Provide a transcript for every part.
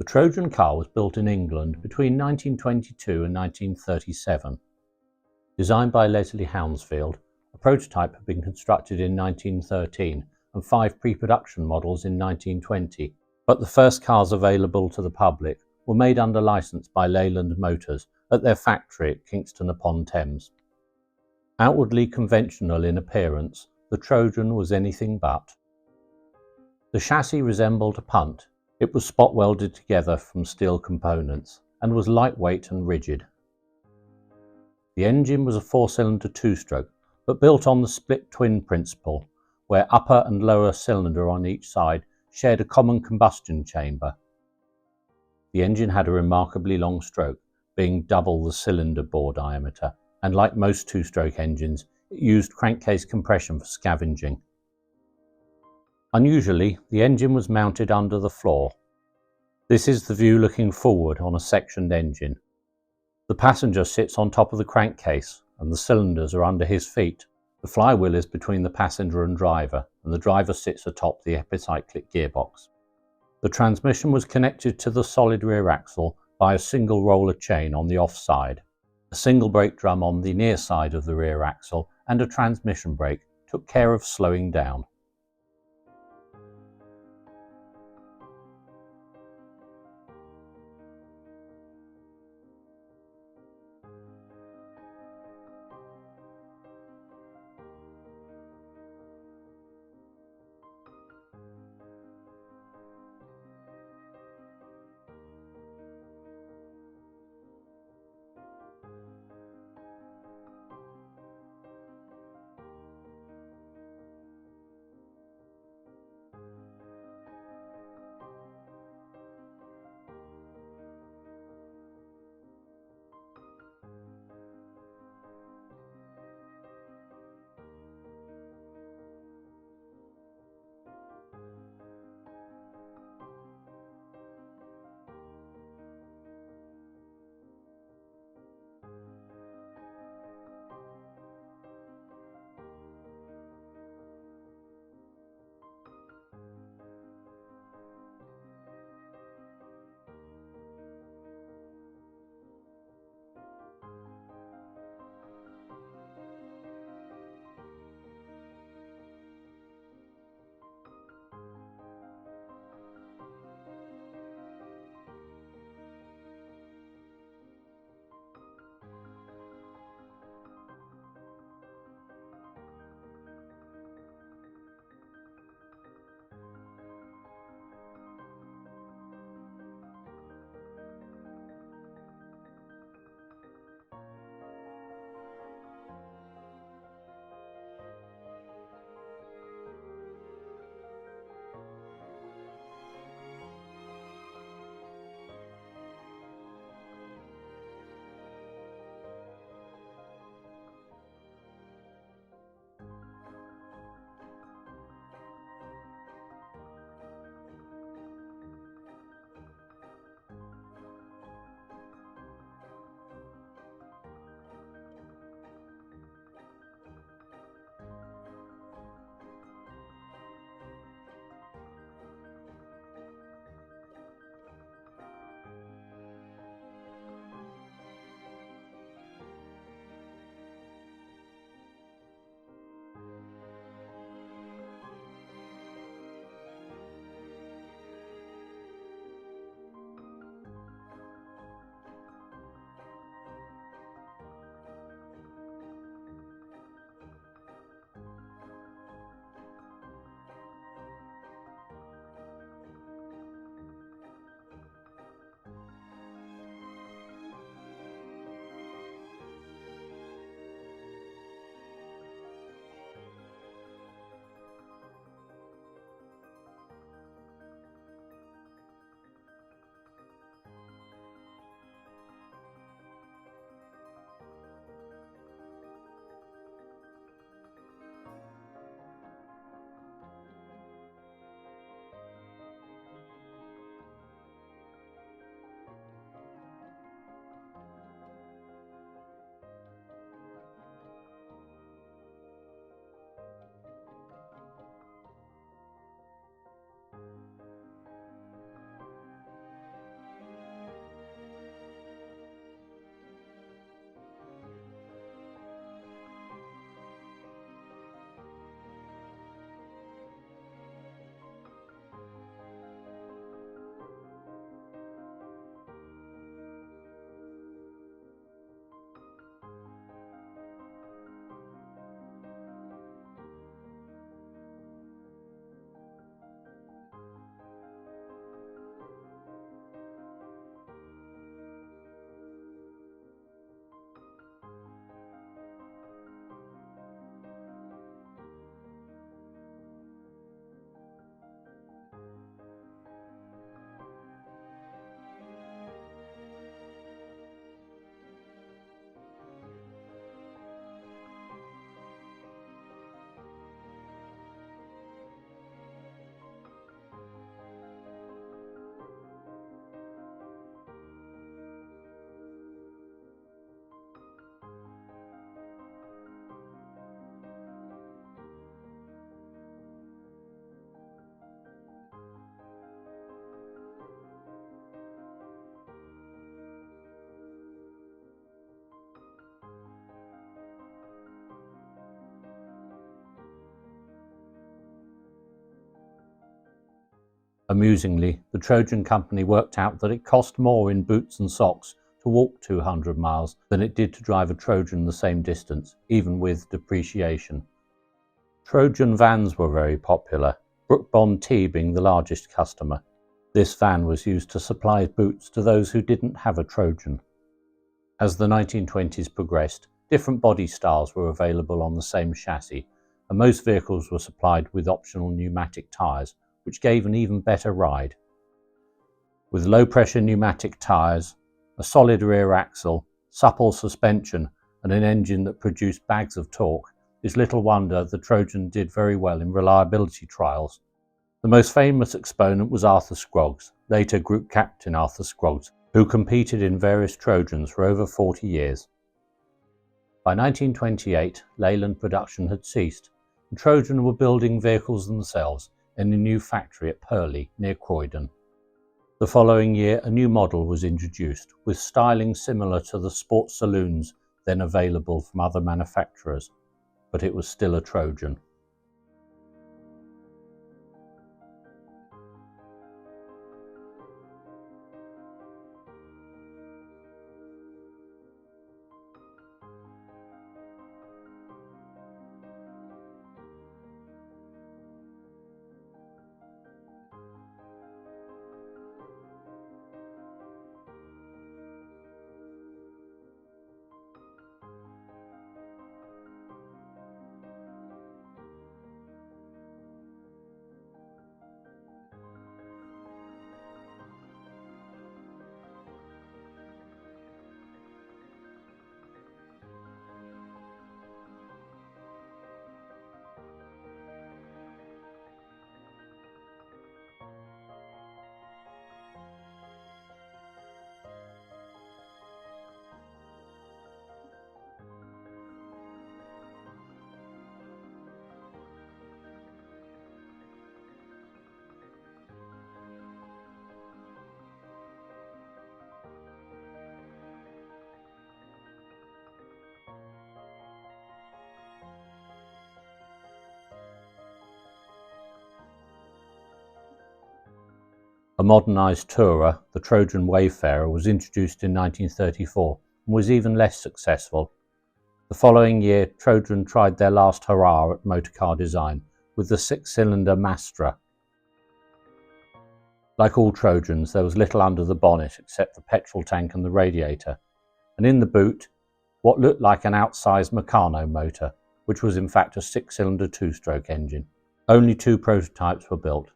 The Trojan car was built in England between 1922 and 1937. Designed by Leslie Hounsfield, a prototype had been constructed in 1913 and 5 pre-production models in 1920, but the first cars available to the public were made under licence by Leyland Motors at their factory at Kingston upon Thames. Outwardly conventional in appearance, the Trojan was anything but. The chassis resembled a punt. It was spot welded together from steel components and was lightweight and rigid. The engine was a 4-cylinder 2-stroke, but built on the split twin principle, where upper and lower cylinder on each side shared a common combustion chamber. The engine had a remarkably long stroke, being double the cylinder bore diameter, and like most 2-stroke engines, it used crankcase compression for scavenging. Unusually, the engine was mounted under the floor. This is the view looking forward on a sectioned engine. The passenger sits on top of the crankcase, and the cylinders are under his feet. The flywheel is between the passenger and driver, and the driver sits atop the epicyclic gearbox. The transmission was connected to the solid rear axle by a single roller chain on the off side. A single brake drum on the near side of the rear axle and a transmission brake took care of slowing down. Amusingly, the Trojan company worked out that it cost more in boots and socks to walk 200 miles than it did to drive a Trojan the same distance, even with depreciation. Trojan vans were very popular, Brook Bond Tea being the largest customer. This van was used to supply boots to those who didn't have a Trojan. As the 1920s progressed, different body styles were available on the same chassis, and most vehicles were supplied with optional pneumatic tyres, which gave an even better ride. With low-pressure pneumatic tyres, a solid rear axle, supple suspension, and an engine that produced bags of torque, it's little wonder the Trojan did very well in reliability trials. The most famous exponent was Arthur Scroggs, later Group Captain Arthur Scroggs, who competed in various Trojans for over 40 years. By 1928, Leyland production had ceased, and Trojan were building vehicles themselves in a new factory at Purley, near Croydon. The following year, a new model was introduced, with styling similar to the sports saloons then available from other manufacturers, but it was still a Trojan. A modernised tourer, the Trojan Wayfarer, was introduced in 1934 and was even less successful. The following year, Trojan tried their last hurrah at motorcar design with the six-cylinder Mastra. Like all Trojans, there was little under the bonnet except the petrol tank and the radiator, and in the boot, what looked like an outsized Meccano motor, which was in fact a six-cylinder two-stroke engine. Only 2 prototypes were built.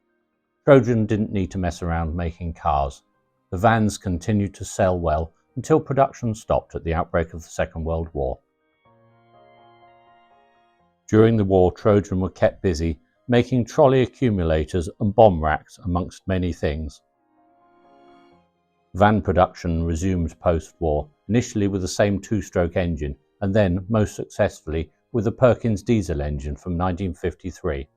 Trojan didn't need to mess around making cars. The vans continued to sell well until production stopped at the outbreak of the Second World War. During the war, Trojan were kept busy making trolley accumulators and bomb racks amongst many things. Van production resumed post-war, initially with the same two-stroke engine and then, most successfully, with the Perkins diesel engine from 1953.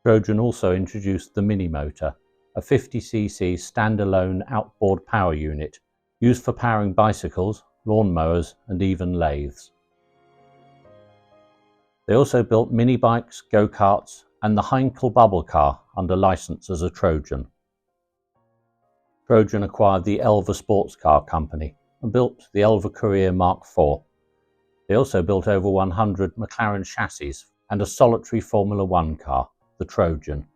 Trojan also introduced the Mini Motor, a 50cc standalone outboard power unit used for powering bicycles, lawnmowers and even lathes. They also built mini bikes, go-karts and the Heinkel bubble car under license as a Trojan. Trojan acquired the Elva Sports Car Company and built the Elva Courier Mark IV. They also built over 100 McLaren chassis and a solitary Formula One car, the Trojan.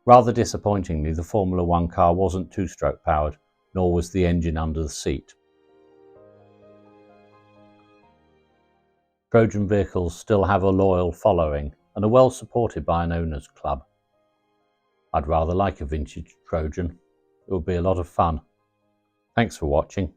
Rather disappointingly, the Formula One car wasn't two-stroke powered, nor was the engine under the seat. Trojan vehicles still have a loyal following and are well supported by an owners club. I'd rather like a vintage Trojan. It would be a lot of fun. Thanks for watching.